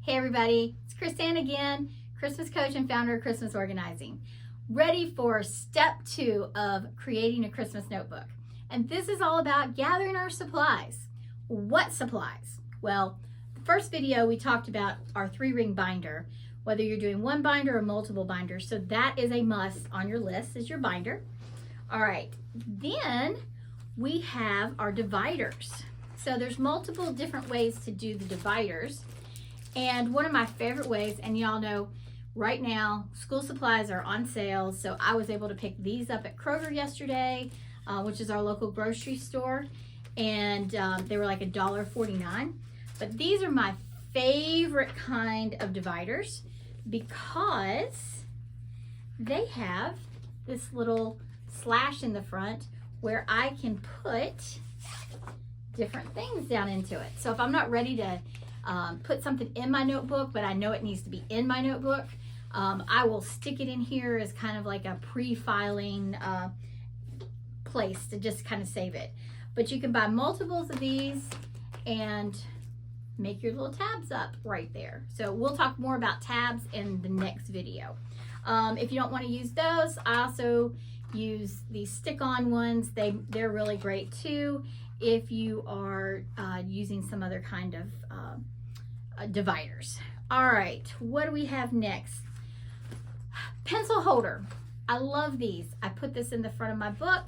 Hey everybody, it's Chrisanne again, Christmas coach and founder of Christmas Organizing. Ready for step 2 of creating a Christmas notebook. And this is all about gathering our supplies. What supplies? Well, the first video we talked about our 3-ring binder, whether you're doing one binder or multiple binders. So that is a must on your list, is your binder. All right, then we have our dividers. So there's multiple different ways to do the dividers. And one of my favorite ways, and y'all know right now school supplies are on sale, so I was able to pick these up at Kroger yesterday, which is our local grocery store, and they were like $1.49. But these are my favorite kind of dividers because they have this little slash in the front where I can put different things down into it. So if I'm not ready to put something in my notebook, but I know it needs to be in my notebook, I will stick it in here as kind of like a pre-filing place to just kind of save it. But you can buy multiples of these and make your little tabs up right there. So we'll talk more about tabs in the next video. If you don't want to use those, I also use these stick-on ones. They're really great too if you are using some other kind of dividers. All right, what do we have next? Pencil holder. I love these. I put this in the front of my book,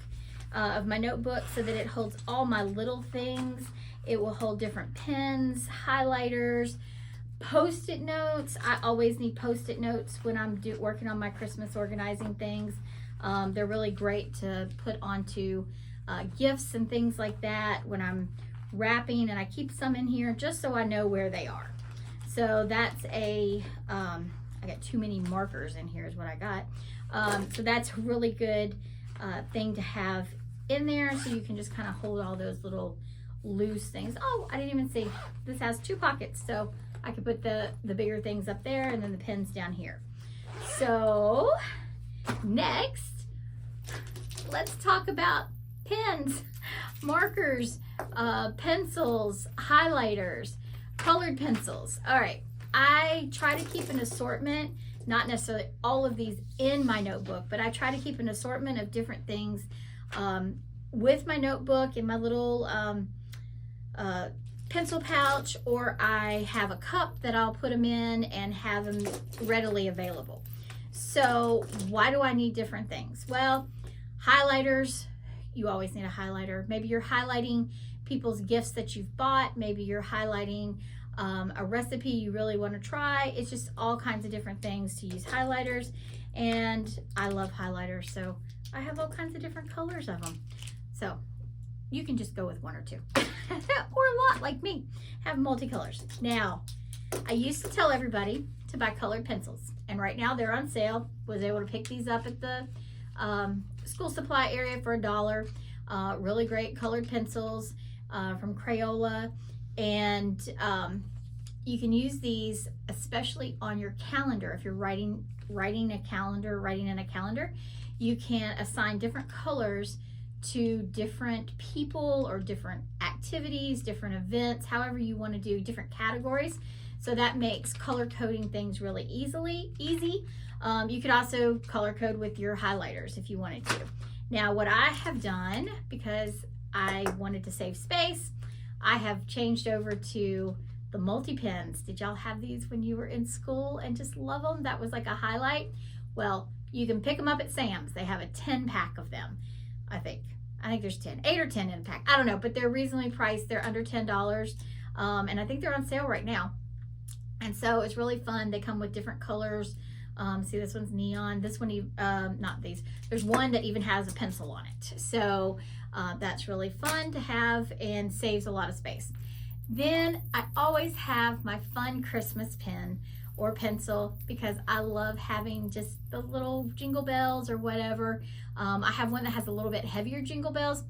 of my notebook, so that it holds all my little things. It will hold different pens, highlighters, post-it notes. I always need post-it notes when I'm working on my Christmas organizing things. They're really great to put onto gifts and things like that when I'm wrapping, and I keep some in here just so I know where they are. So that's I got too many markers in here is what I got. So that's a really good thing to have in there, so you can just kind of hold all those little loose things. Oh, I didn't even see, this has 2 pockets, so I could put the bigger things up there and then the pens down here. So next, let's talk about pens, markers, pencils, highlighters, colored pencils. All right, I try to keep an assortment, not necessarily all of these in my notebook, but I try to keep an assortment of different things with my notebook in my little pencil pouch, or I have a cup that I'll put them in and have them readily available. So why do I need different things? Well, highlighters, you always need a highlighter. Maybe you're highlighting people's gifts that you've bought. Maybe you're highlighting a recipe you really want to try. It's just all kinds of different things to use highlighters, and I love highlighters, so I have all kinds of different colors of them. So you can just go with 1 or 2 or a lot like me, have multicolors. Now, I used to tell everybody to buy colored pencils, and right now they're on sale. Was able to pick these up at the school supply area for $1. Really great colored pencils from Crayola, and you can use these especially on your calendar. If you're writing in a calendar, you can assign different colors to different people or different activities, different events, however you want to do, different categories. So that makes color coding things really easy. You could also color code with your highlighters if you wanted to. Now, what I have done, because I wanted to save space, I have changed over to the multi-pens. Did y'all have these when you were in school and just love them? That was like a highlight. Well, you can pick them up at Sam's. They have a 10-pack of them, I think there's 8 or 10 in a pack. I don't know, but they're reasonably priced. They're under $10, and I think they're on sale right now. And so it's really fun. They come with different colors. See, this one's neon. This one, not these. There's one that even has a pencil on it. So that's really fun to have and saves a lot of space. Then I always have my fun Christmas pen or pencil because I love having just the little jingle bells or whatever. I have one that has a little bit heavier jingle bells.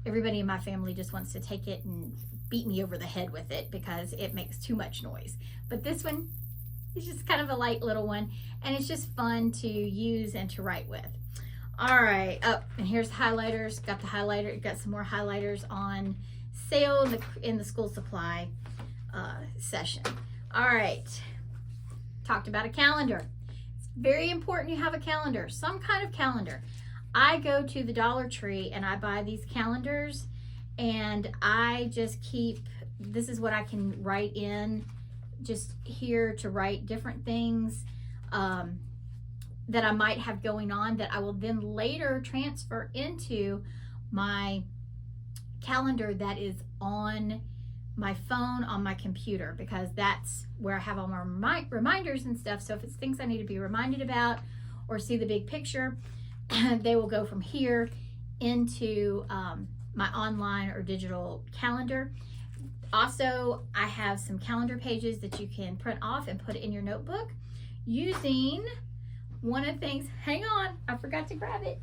Everybody in my family just wants to take it and beat me over the head with it because it makes too much noise. But this one is just kind of a light little one, and it's just fun to use and to write with. All right, and here's highlighters. Got some more highlighters on sale in the school supply session. All right, talked about a calendar. It's very important you have a calendar, some kind of calendar. I go to the Dollar Tree and I buy these calendars, and I just keep, this is what I can write in, just here to write different things that I might have going on that I will then later transfer into my calendar that is on my phone, on my computer, because that's where I have all my reminders and stuff. So if it's things I need to be reminded about or see the big picture, they will go from here into my online or digital calendar. Also, I have some calendar pages that you can print off and put it in your notebook using one of the things, hang on, I forgot to grab it,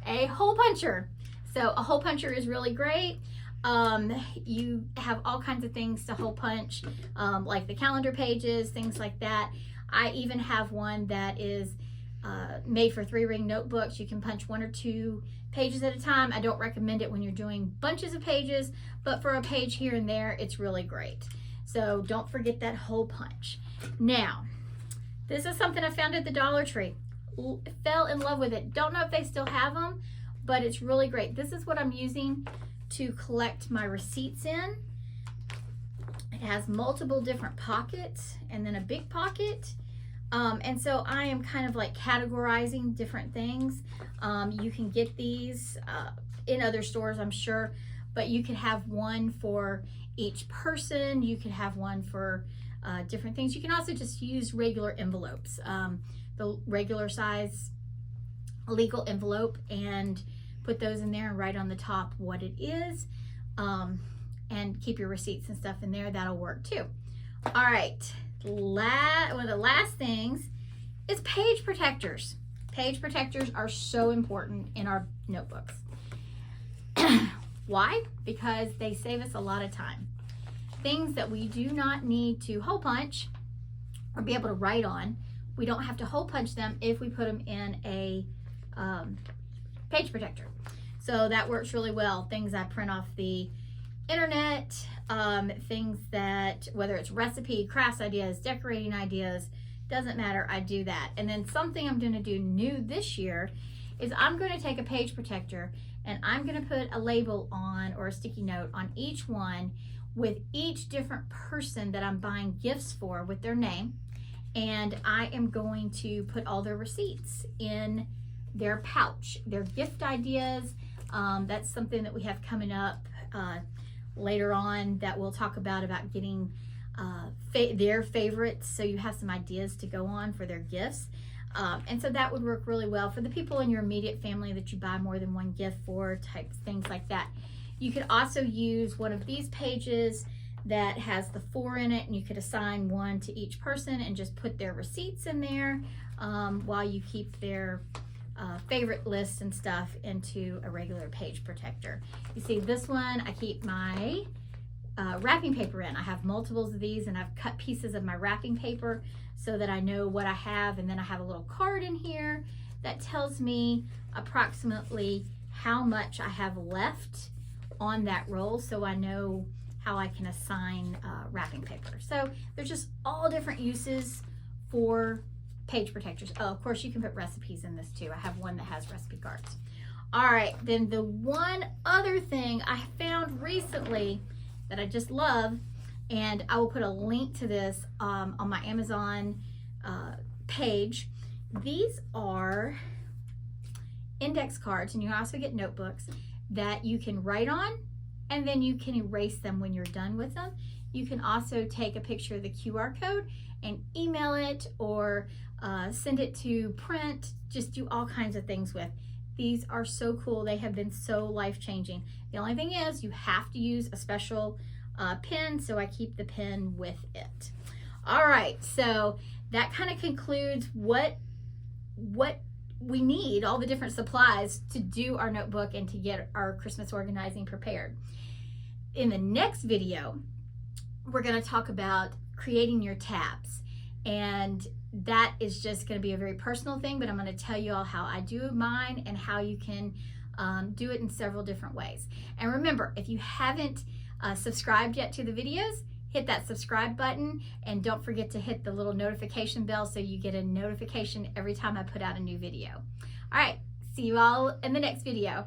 a hole puncher. So a hole puncher is really great. You have all kinds of things to hole punch, like the calendar pages, things like that. I even have one that is made for 3-ring notebooks. You can punch 1 or 2 pages at a time. I don't recommend it when you're doing bunches of pages, but for a page here and there, it's really great. So don't forget that hole punch. Now, this is something I found at the Dollar Tree. Fell in love with it. Don't know if they still have them, but it's really great. This is what I'm using to collect my receipts in. It has multiple different pockets and then a big pocket. And so I am kind of like categorizing different things. You can get these in other stores, I'm sure, but you could have one for each person. You could have one for different things. You can also just use regular envelopes, the regular size legal envelope, and put those in there and write on the top what it is, and keep your receipts and stuff in there. That'll work too. All right, one of the last things is page protectors. Page protectors are so important in our notebooks. Why? Because they save us a lot of time. Things that we do not need to hole punch or be able to write on, we don't have to hole punch them if we put them in a page protector. So that works really well. Things I print off the internet, things that, whether it's recipe, crafts ideas, decorating ideas, doesn't matter, I do that. And then something I'm gonna do new this year is I'm gonna take a page protector and I'm gonna put a label on, or a sticky note on each one with each different person that I'm buying gifts for with their name. And I am going to put all their receipts in their pouch, their gift ideas. That's something that we have coming up later on that we'll talk about getting their favorites, so you have some ideas to go on for their gifts. And so that would work really well for the people in your immediate family that you buy more than one gift for, types, things like that. You could also use one of these pages that has the 4 in it, and you could assign one to each person and just put their receipts in there while you keep their favorite lists and stuff into a regular page protector. You see this one, I keep my wrapping paper in. I have multiples of these, and I've cut pieces of my wrapping paper so that I know what I have, and then I have a little card in here that tells me approximately how much I have left on that roll, so I know how I can assign wrapping paper. So there's just all different uses for page protectors. Oh, of course you can put recipes in this too. I have one that has recipe cards. All right, then the one other thing I found recently that I just love, and I will put a link to this on my Amazon page. These are index cards, and you also get notebooks that you can write on, and then you can erase them when you're done with them. You can also take a picture of the QR code and email it, or send it to print, just do all kinds of things with. These are so cool. They have been so life-changing. The only thing is you have to use a special pen, so I keep the pen with it. All right, so that kind of concludes what we need, all the different supplies to do our notebook and to get our Christmas organizing prepared. In the next video, we're going to talk about creating your tabs, and that is just going to be a very personal thing, but I'm going to tell you all how I do mine and how you can do it in several different ways. And remember, if you haven't subscribed yet to the videos, hit that subscribe button, and don't forget to hit the little notification bell so you get a notification every time I put out a new video. All right, see you all in the next video.